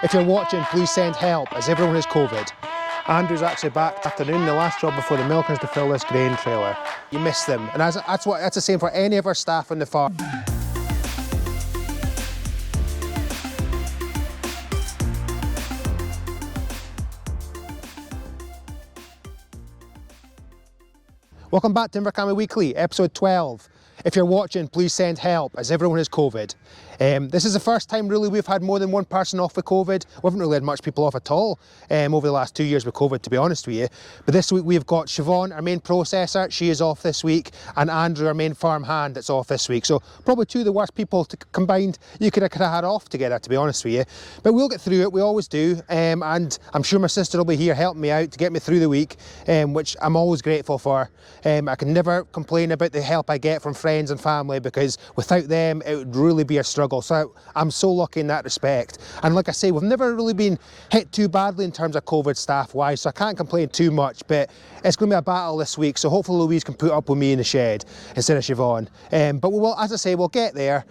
If you're watching, please send help, as everyone has COVID. Andrew's actually back this afternoon. The last job before the milking is to fill this grain trailer. You miss them, and that's the same for any of our staff on the farm. Welcome back to Invercamey Weekly, episode 12. If you're watching, please send help, as everyone has COVID. This is the first time really we've had more than one person off with COVID. We haven't really had much people off at all over the last 2 years with COVID, to be honest with you. But this week we've got Siobhan, our main processor, she is off this week, and Andrew, our main farm hand, that's off this week. So probably two of the worst people combined you could have had off together, to be honest with you. But we'll get through it, we always do, and I'm sure my sister will be here helping me out to get me through the week, which I'm always grateful for. I can never complain about the help I get from friends and family, because without them it would really be a struggle. So I'm so lucky in that respect. And like I say, we've never really been hit too badly in terms of COVID staff wise, so I can't complain too much, but it's going to be a battle this week, so hopefully Louise can put up with me in the shed instead of Siobhan. But we will, as I say, we'll get there.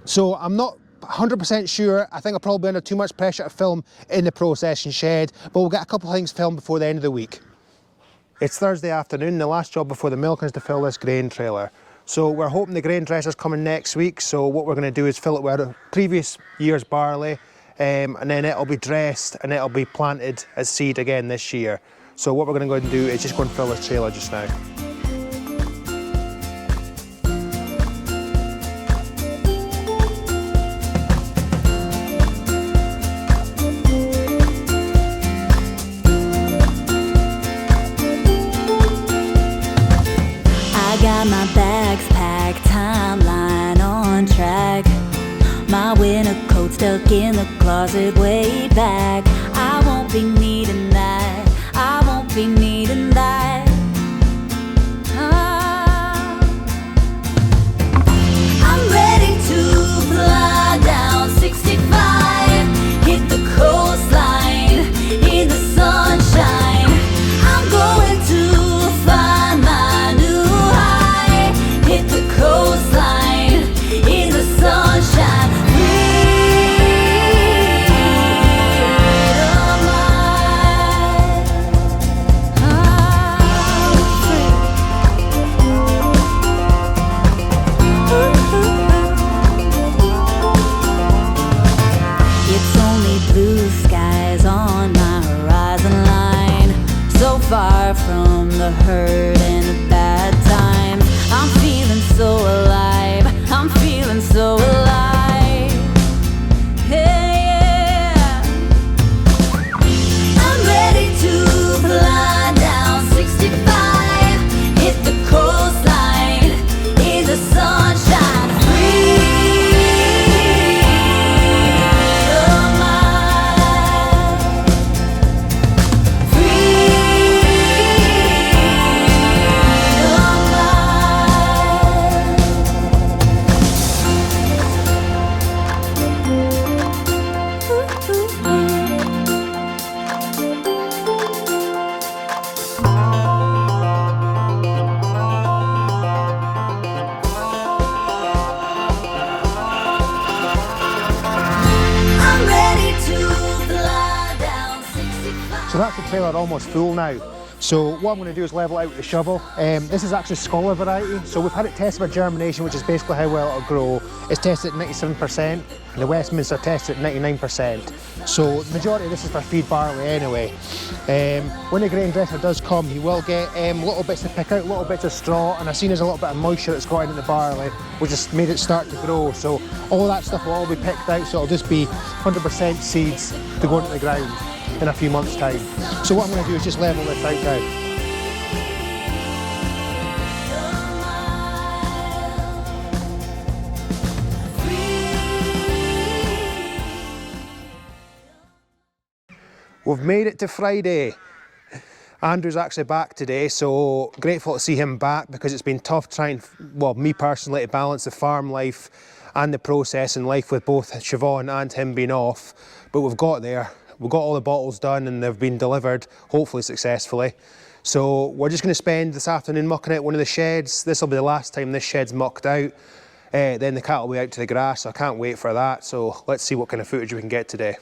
So I'm not 100% sure. I think I'll probably be under too much pressure to film in the processing shed, but we'll get a couple of things filmed before the end of the week. It's Thursday afternoon, the last job before the milking is to fill this grain trailer. So we're hoping the grain dresser's coming next week, so what we're going to do is fill it with our previous year's barley, and then it'll be dressed and it'll be planted as seed again this year. So what we're going to go and do is just go and fill this trailer just now. Got my bags packed, timeline on track. My winter coat stuck in the closet way back. I won't be needing that, I won't be needing that. I'm ready to fly down 65, hit the coastline in the sunshine. I'm going to find my new high, hit the coastline in the sunshine. It's only blue skies on my horizon line, so far from the hurt and the bad times. I'm feeling so alive, I'm feeling so alive. Yeah. I'm ready to fly down 65, hit the coastline in the sunshine. So that's the trailer almost full now. So what I'm going to do is level it out with the shovel. This is actually scholar variety, so we've had it tested for germination, which is basically how well it'll grow. It's tested at 97%, and the Westminster tested at 99%. So the majority of this is for feed barley anyway. When the grain dresser does come, you will get little bits to pick out, little bits of straw, and I've seen there's a little bit of moisture that's got into the barley, which has made it start to grow. So all that stuff will all be picked out, so it'll just be 100% seeds to go into the ground in a few months' time. So what I'm going to do is just level this out now. We've made it to Friday. Andrew's actually back today, so grateful to see him back, because it's been tough trying, well, me personally, to balance the farm life and the processing life with both Siobhan and him being off. But we've got there. We've got all the bottles done and they've been delivered, hopefully successfully. So we're just going to spend this afternoon mucking out one of the sheds. This will be the last time this shed's mucked out. then the cattle will be out to the grass, so I can't wait for that. So let's see what kind of footage we can get today.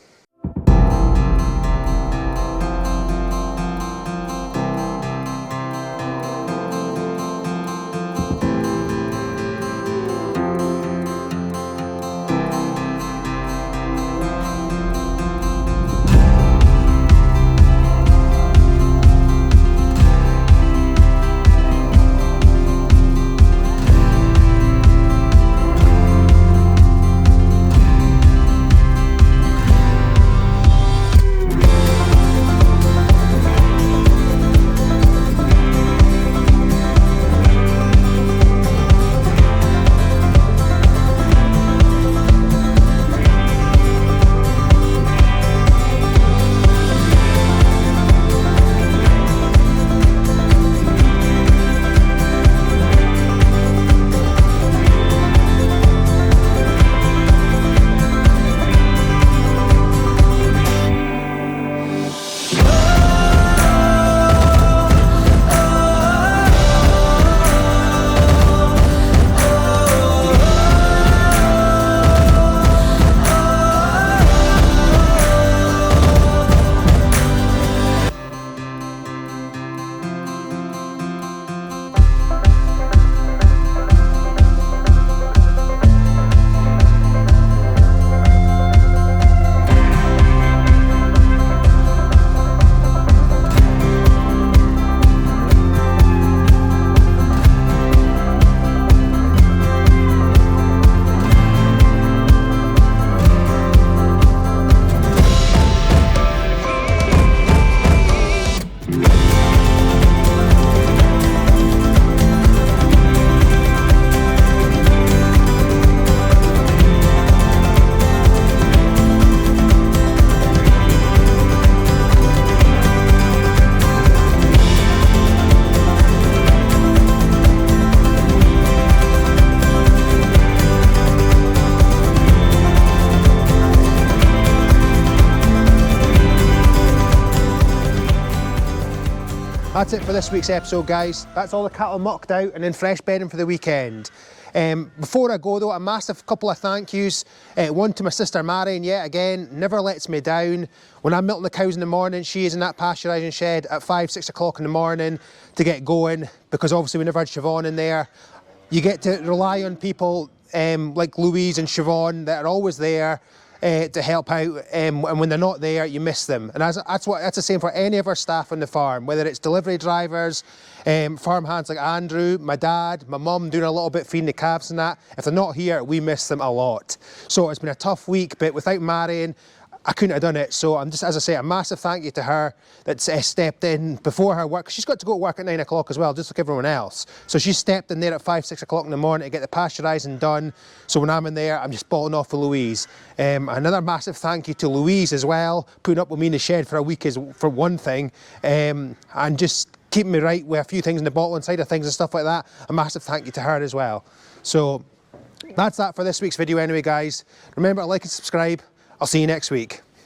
That's it for this week's episode, guys. That's all the cattle mucked out and then fresh bedding for the weekend. Before I go though, a massive couple of thank yous. One to my sister Marion, yet again, never lets me down. When I'm milking the cows in the morning, she is in that pasteurising shed at 5, 6 o'clock in the morning to get going, because obviously we never had Siobhan in there. You get to rely on people like Louise and Siobhan that are always there to help out, and when they're not there, you miss them. And that's the same for any of our staff on the farm, whether it's delivery drivers, farm hands like Andrew, my dad, my mum doing a little bit feeding the calves and that. If they're not here, we miss them a lot. So it's been a tough week, but without Marion, I couldn't have done it. So I'm just, as I say, a massive thank you to her that's stepped in before her work. She's got to go to work at 9 o'clock as well, just like everyone else. So she stepped in there at 5, 6 o'clock in the morning to get the pasteurising done. So when I'm in there, I'm just bolting off for Louise. Another massive thank you to Louise as well, putting up with me in the shed for a week is for one thing, and just keeping me right with a few things in the bottling side of things and stuff like that. A massive thank you to her as well. So that's that for this week's video anyway, guys. Remember to like and subscribe. I'll see you next week.